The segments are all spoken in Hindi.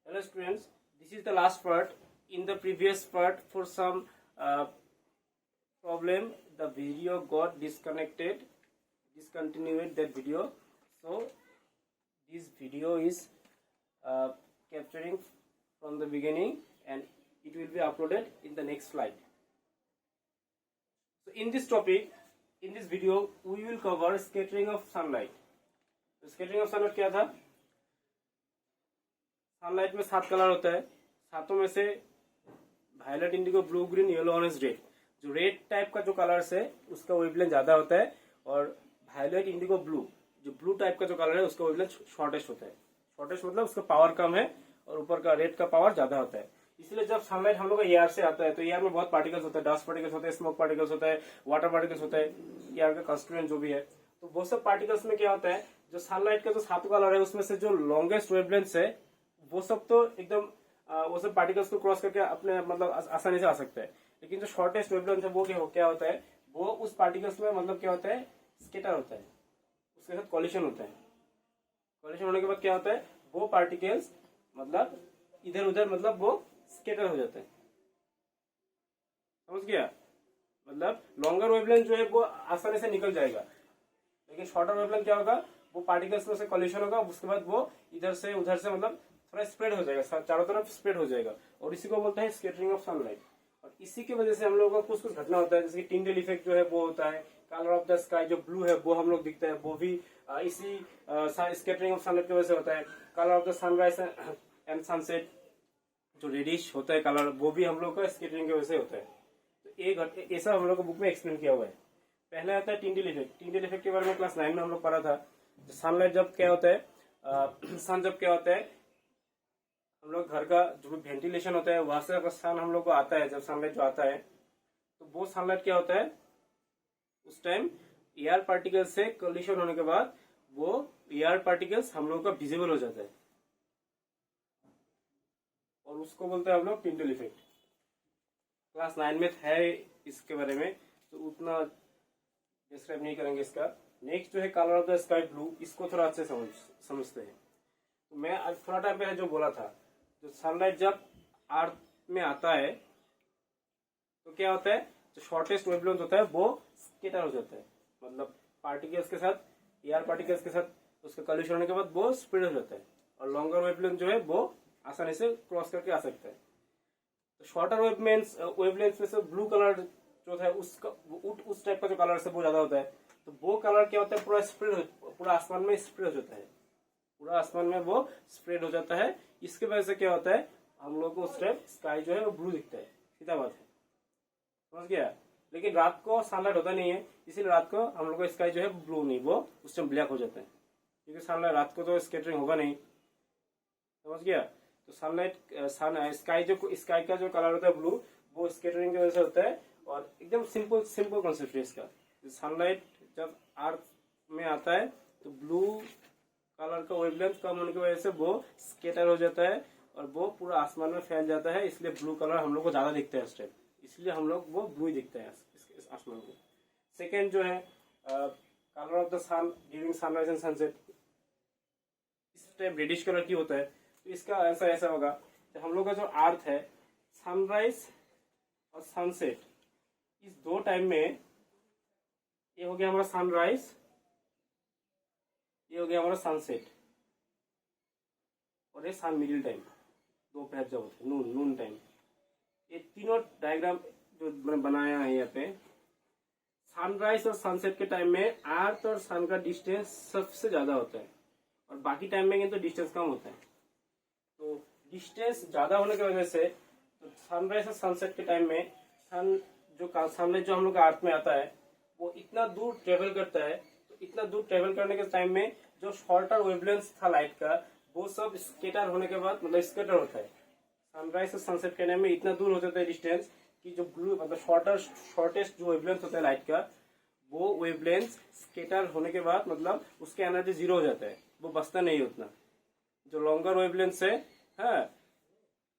Hello students, this is the last part. In the previous part, for some problem, the video got disconnected, discontinued that video. So this video is capturing from the beginning and it will be uploaded in the next slide. So in this topic, in this video, we will cover scattering of sunlight. So scattering of sunlight क्या था? सनलाइट में 7 कलर होता है, सातों में से violet, indigo, blue, green, yellow, orange, red. जो रेड टाइप का जो कलर्स है उसका वेवलेंथ ज्यादा होता है और वायलेट, इंडिगो, ब्लू जो ब्लू टाइप का जो कलर है उसका वेवलेंथ शॉर्टेस्ट होता है। शॉर्टेस्ट मतलब उसका पावर कम है और ऊपर का रेड का पावर ज्यादा होता है। इसलिए जब सनलाइट हम लोग का एयर से आता है तो एयर में बहुत पार्टिकल्स होता है, डस्ट पार्टिकल्स होते हैं, स्मोक पार्टिकल्स होता है, वाटर पार्टिकल्स होता है, एयर का कंस्टिट्यूएंट जो भी है। तो वो सब पार्टिकल्स में क्या होता है, जो सनलाइट का जो 7 कलर है उसमें से जो लॉन्गेस्ट वेवलेंथ है वो सब तो एकदम वो सब पार्टिकल्स को क्रॉस करके अपने मतलब आसानी से आ सकता है। लेकिन जो शॉर्टेस्ट वेवलेंथ है वो क्या होता है, वो उस पार्टिकल्स में मतलब क्या होता है, स्केटर होता है, उसके साथ कॉलिशन होता है। कॉलिशन होने के बाद क्या होता है, वो पार्टिकल्स मतलब इधर उधर मतलब वो स्केटर हो जाता है। समझ गया? मतलब लॉन्गर वेवलेंथ जो है वो आसानी से निकल जाएगा, लेकिन शॉर्टर वेवलेंथ क्या होगा, वो पार्टिकल्स में से कॉलिशन होगा, उसके बाद वो इधर से उधर से मतलब थोड़ा स्प्रेड हो जाएगा, चारों तरफ स्प्रेड हो जाएगा, और इसी को बोलते हैं स्कैटरिंग ऑफ सनलाइट। और इसी की वजह से हम लोगों का कुछ कुछ घटना होता है, जैसे टिंडल इफेक्ट जो है वो होता है, कलर ऑफ द स्काई जो ब्लू है वो हम लोग दिखता है, वो भी इसी स्कैटरिंग ऑफ सनलाइट की वजह से होता है। Colour of the sunrise and sunset जो रेडिश होता है कलर, वो भी हम लोग का स्कैटरिंग की वजह से होता है। तो एक ऐसा हम लोग को बुक में एक्सप्लेन किया हुआ है। पहला आता है टिंडल इफेक्ट। टिंडल इफेक्ट के बारे में क्लास 9 में हम लोग पढ़ा था। सनलाइट जब क्या होता है, सन जब क्या होता है, हम लोग घर का जो भी वेंटिलेशन होता है वहां से अगर सन हम लोग को आता है, जब सनलाइट जो आता है तो वो सनलाइट क्या होता है, उस टाइम एयर पार्टिकल्स से कोलिशन होने के बाद वो एयर पार्टिकल्स हम लोग का विजिबल हो जाता है और उसको बोलते हैं हम लोग टिंडल इफेक्ट। क्लास 9 में है इसके बारे में, तो उतना डिस्क्राइब नहीं करेंगे इसका। नेक्स्ट जो है colour of the sky blue, इसको थोड़ा अच्छे समझते हैं। तो मैं आज थोड़ा टाइम पहले जो बोला था, जो सनलाइट जब अर्थ में आता है तो क्या होता है, जो शॉर्टेस्ट वेवलेंथ होता है वो स्कैटर हो जाता है, मतलब पार्टिकल्स के साथ, एयर पार्टिकल्स के साथ उसका कॉलिशन होने के बाद वो स्प्रेड हो जाता है, और लॉन्गर वेवलेंथ जो है वो आसानी से क्रॉस करके आ सकता है। तो शॉर्टर वेवलेंथ में से ब्लू कलर जो है उसका उस टाइप का जो कलर है वो ज्यादा होता है। तो वो कलर क्या होता है, पूरा स्प्रेड, पूरा आसमान में स्प्रेड हो जाता है, पूरा आसमान में वो स्प्रेड हो जाता है। इसके वजह से क्या होता है, हम लोग को उस टाइम स्काई जो है वो ब्लू दिखता है। सीधा बात है, समझ गया? लेकिन रात को सनलाइट होता नहीं है, इसीलिए रात को हम लोग को स्काई जो है ब्लू नहीं, वो उस टाइम ब्लैक हो जाता है, क्योंकि सनलाइट रात को तो स्कैटरिंग होगा नहीं। समझ गया? तो सनलाइट स्काई का जो कलर होता है ब्लू, वो स्कैटरिंग की वजह से होता है। और एकदम सिंपल कॉन्सेप्ट है इसका। सनलाइट जब अर्थ में आता है तो ब्लू कलर का वेवलेंथ कम होने की वजह से वो स्कैटर हो जाता है और वो पूरा आसमान में फैल जाता है, इसलिए ब्लू कलर हम लोग को ज्यादा दिखता है उस टाइम, इसलिए हम लोग वो ब्लू ही दिखता है इस आसमान को। सेकेंड जो है colour of the sun during sunrise and sunset, इस टाइम रेडिश कलर की होता है। तो इसका आंसर ऐसा होगा, तो हम लोग का जो अर्थ है, सनराइज और सनसेट, इस दो टाइम में, ये हो गया हमारा सनराइज, ये हो गया हमारा सनसेट, और ये सन मिडिल टाइम, दोपहर जब होता है, नून टाइम। ये तीनों डायग्राम जो मैंने बनाया है यहाँ पे, सनराइज और सनसेट के टाइम में अर्थ और सन का डिस्टेंस सबसे ज्यादा होता है, और बाकी टाइम में किंतु डिस्टेंस कम होता है। तो डिस्टेंस ज्यादा होने की वजह से तो सनराइज और सनसेट के टाइम में सनलाइट जो हम लोग अर्थ में आता है वो इतना दूर ट्रेवल करता है। तो इतना दूर ट्रेवल करने के टाइम में जो शॉर्टर वेवलेंथ था लाइट का, वो सब स्कैटर होने के बाद मतलब स्कैटर होता है। सनराइज और सनसेट के टाइम में इतना दूर हो जाता है डिस्टेंस कि जो ब्लू मतलब शॉर्टेस्ट जो वेवलेंथ होता है लाइट का, वो वेवलेंथ स्कैटर होने के बाद मतलब उसके एनर्जी 0 हो जाता है, वो बचता नहीं उतना। जो लॉन्गर वेवलेंथ है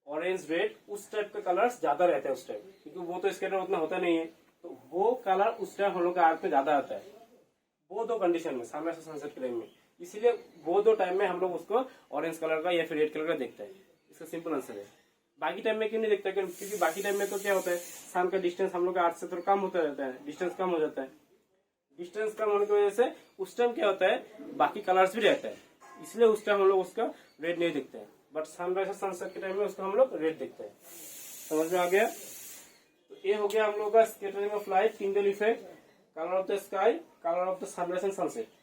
ऑरेंज, रेड, उस टाइप का कलर्स ज्यादा रहते हैं उस टाइम, क्योंकि वो तो स्कैटर उतना होता नहीं है, तो वो कलर उस टाइम हम लोग का अर्थ में ज्यादा आता है, वो दो कंडीशन में, सनराइज और सनसेट के टाइम में। इसीलिए वो दो टाइम में हम लोग उसको ऑरेंज कलर का या फिर रेड कलर का देखते हैं। इसका सिंपल आंसर है। बाकी टाइम में क्यों नहीं देखता, क्योंकि बाकी टाइम में तो क्या होता है, सन का डिस्टेंस हम लोग का अर्थ से थोड़ा कम होता रहता है, डिस्टेंस कम हो जाता है। डिस्टेंस कम होने की वजह से उस टाइम क्या होता है, बाकी कलर्स भी रहता है, इसलिए उस टाइम हम लोग उसका रेड नहीं देखते हैं। बट सनराइज और सनसेट के टाइम में उसका हम लोग रेड देखते हैं। समझ में आ गया? तो ये हो गया हम लोग का scattering of light, Tyndall effect, colour of the sky, colour of the sunrise and sunset.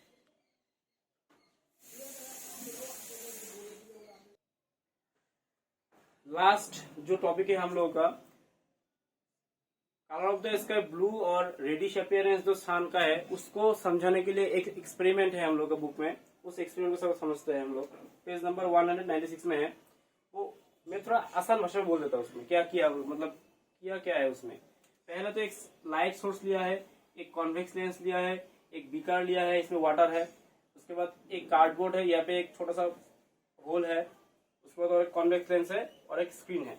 Last जो टॉपिक है हम लोगों का, colour of the sky blue और रेडिश अपीयरेंस जो सन का है, उसको समझाने के लिए एक एक्सपेरिमेंट है हम लोग का बुक में। उस एक्सपेरिमेंट को सब समझते हैं हम लोग। पेज नंबर 196 में है वो। मैं थोड़ा आसान भाषा में बोल देता हूँ उसमें क्या किया, मतलब किया क्या है उसमें। पहले तो एक लाइट सोर्स लिया है, एक कॉन्वेक्स लेंस लिया है, एक बीकर लिया है, इसमें वाटर है। उसके बाद एक कार्डबोर्ड है, यहाँ पे एक छोटा सा होल है। उसके बाद और एक कॉन्वेक्स लेंस है और एक स्क्रीन है।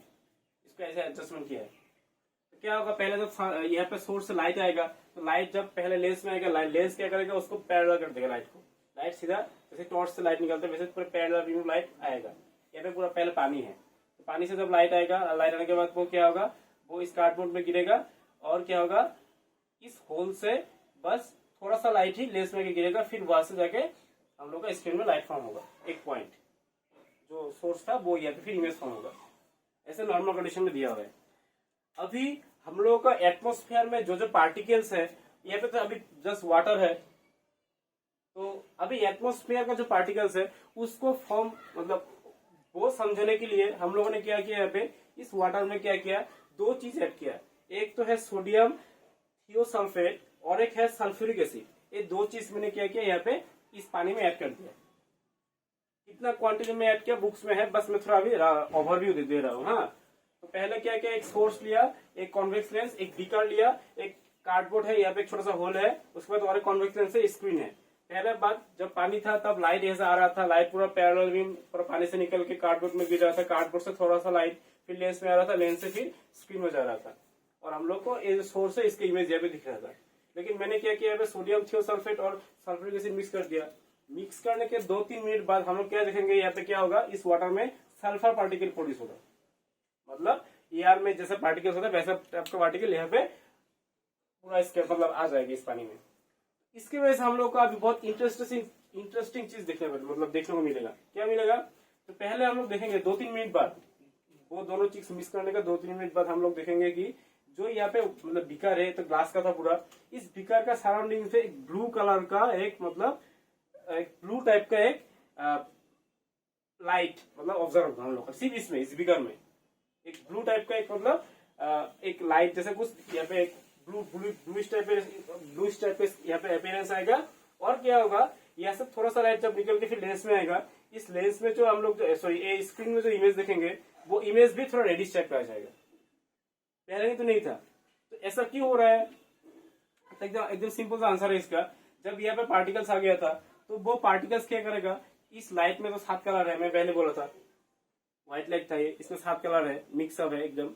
इसको ऐसे एडजस्टमेंट किया है। तो क्या होगा, पहले तो यहाँ पे सोर्स से लाइट आएगा, तो लाइट जब पहले लेंस में आएगा, लेंस क्या करेगा, उसको पैरेलल कर देगा लाइट को। लाइट सीधा जैसे टॉर्च से लाइट निकलता है वैसे पूरा पैरेलल बीम लाइट आएगा। यहाँ पे पूरा पहले पानी है, तो पानी से जब लाइट आएगा, लाइट आने के बाद वो क्या होगा, वो इस कार्डबोर्ड में गिरेगा और क्या होगा, इस होल से बस थोड़ा सा लाइट ही लेंस में गिरेगा, फिर वहां से जाके हम लोग का स्क्रीन में लाइट फॉर्म होगा। एक पॉइंट जो सोर्स था वो यहाँ पे फिर इमेज फॉर्म होगा। ऐसे नॉर्मल कंडीशन में दिया हुआ है। अभी हम लोगों का एटमॉस्फेयर में जो जो पार्टिकल्स है, यहाँ पे तो अभी जस्ट वाटर है, तो अभी एटमॉस्फेयर का जो पार्टिकल्स है उसको फॉर्म, मतलब वो समझने के लिए हम लोगों ने क्या किया, यहाँ पे इस वाटर में क्या किया, दो चीज ऐड किया। एक तो है सोडियम थियोसल्फेट और एक है सल्फ्यूरिक एसिड। ये दो चीज मैंने क्या किया, यहाँ पे इस पानी में ऐड कर दिया। कितना क्वांटिटी में ऐड किया बुक्स में है, बस मैं थोड़ा अभी ओवरव्यू दे रहा हूँ। हाँ, तो पहले क्या किया, एक सोर्स लिया, एक कॉन्वेक्स लेंस, एक बीकर लिया, एक कार्डबोर्ड है, यहाँ पे एक छोटा सा होल है। उसके बाद और एक कॉन्वेक्स लेंस है, स्क्रीन है। पहले बात जब पानी था तब लाइट ऐसा आ रहा था, लाइट पूरा पैरेलल बीम पूरा पानी से निकल के कार्डबोर्ड में गिर रहा था, कार्डबोर्ड से थोड़ा सा लाइट फिर लेंस में आ रहा था, लेंस से फिर स्क्रीन में जा रहा था, और हम लोग को ये सोर्स है, इसके इमेज यहाँ पे दिख रहा था। लेकिन मैंने क्या किया, सोडियम थियोसल्फेट और सल्फ्यूरिक एसिड मिक्स कर दिया। मिक्स करने के 2-3 मिनट बाद हम लोग क्या देखेंगे, यहाँ पे क्या होगा, इस वाटर में सल्फर पार्टिकल प्रोड्यूस होगा। मतलब ईआर में जैसे पार्टिकल्स होता है वैसा टाइप का पार्टिकल यहाँ पे पूरा इसके मतलब आ जाएगी इस पानी में। इसकी वजह से हम लोग को अभी बहुत इंटरेस्टिंग चीज देखने को मिलेगा। क्या मिलेगा, तो पहले हम लोग देखेंगे 2-3 मिनट बाद, वो दोनों चीज मिक्स करने का 2-3 मिनट बाद हम लोग देखेंगे कि जो यहाँ पे मतलब बीकर है, तो ग्लास का था पूरा, इस बीकर का सराउंडिंग से एक ब्लू कलर का एक मतलब एक ब्लू टाइप का एक लाइट मतलब ऑब्जर्व होगा हम लोग सिर्फ इसमें, इस बीकर में एक ब्लू टाइप का एक मतलब एक लाइट जैसे कुछ यहाँ पे एक ब्लूइश टाइप पे यहाँ पे अपीयरेंस आएगा। और क्या होगा, यहाँ से थोड़ा सा लाइट जब निकल के फिर लेंस में आएगा, इस लेंस में जो हम लोग सॉरी स्क्रीन में जो इमेज देखेंगे वो इमेज भी थोड़ा रेडिश टाइप का आ जाएगा। पहले तो नहीं था। तो ऐसा क्यों हो रहा है, तो एकदम सिंपल सा आंसर है इसका। जब यहाँ पे पार्टिकल्स आ गया था तो वो पार्टिकल्स क्या करेगा, इस लाइट में तो 7 कलर है, मैं पहले बोला था व्हाइट लाइट था ये, इसमें 7 कलर है, मिक्स अप है एकदम।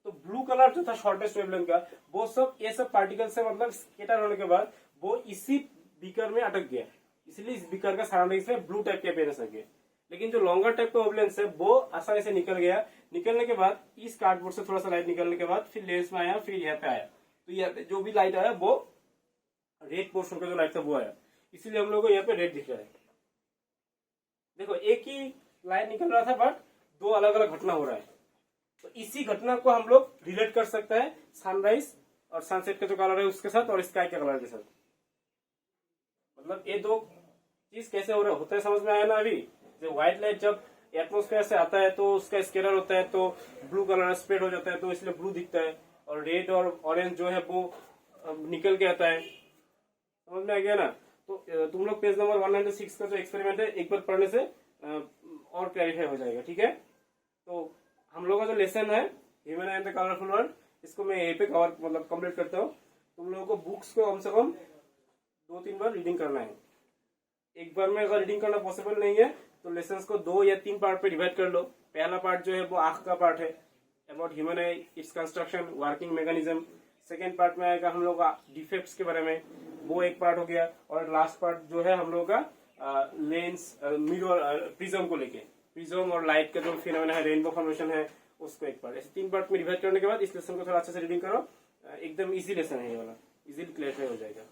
तो ब्लू कलर जो था शॉर्टेस्ट वेवलेंथ का, वो सब ये सब पार्टिकल से मतलब स्केटर होने के बाद वो इसी बीकर में अटक गया, इसलिए इस बीकर का सराउंडिंग्स में ब्लू टाइप के अपीयरेंस आ गया। लेकिन जो लॉन्गर टाइप का वेवलेंथ है वो आसानी से निकल गया। निकलने के बाद इस कार्डबोर्ड से थोड़ा सा लाइट निकलने के बाद फिर लेंस में आया, फिर यहाँ पे आया, तो यहाँ पे जो भी लाइट आया वो रेड पोर्शन का जो लाइट था वो आया, इसीलिए हम लोग को यहाँ पे रेड दिख रहा है। देखो एक ही लाइट निकल रहा था बट 2 अलग अलग घटना हो रहा है। तो इसी घटना को हम लोग रिलेट कर सकते हैं सनराइज और सनसेट का जो कलर है उसके साथ और स्काई के कलर के साथ। मतलब ये दो चीज कैसे हो रहा होता है, समझ में आया ना। अभी जो व्हाइट लाइट जब एटमोस्फेयर से आता है तो उसका स्केलर होता है तो ब्लू कलर स्प्रेड हो जाता है, तो इसलिए ब्लू दिखता है। और रेड और ऑरेंज जो है वो निकल के आता है, समझ में आ गया ना। तो तुम लोग पेज नंबर 196 का जो एक्सपेरिमेंट है एक बार पढ़ने से और क्लैरिफाई हो जाएगा, ठीक है। तो हम लोगों का जो लेसन है human and the colourful world, इसको मैं यहीं पे कवर मतलब कंप्लीट करता हूँ। तुम लोगों को बुक्स को कम से कम 2-3 बार रीडिंग करना है। एक बार में अगर रीडिंग करना पॉसिबल नहीं है तो लेसन्स को 2 या 3 पार्ट पे डिवाइड कर लो। पहला पार्ट जो है वो आंख का पार्ट है, about human I, its construction, working mechanism. Second part में आएगा हम लोग का डिफेक्ट्स के बारे में, वो एक पार्ट हो गया। और लास्ट पार्ट जो है हम लोग का लेंस मिरर प्रिज्म को लेके, प्रिज्म और लाइट का जो फिनोमेना है, रेनबो फॉर्मेशन है, उसको एक पार्ट, ऐसे 3 पार्ट में डिवाइड करने के बाद इस लेसन को थोड़ा अच्छे से रीडिंग करो। एकदम इजी लेसन है ये वाला, इजीली क्लियर हो जाएगा।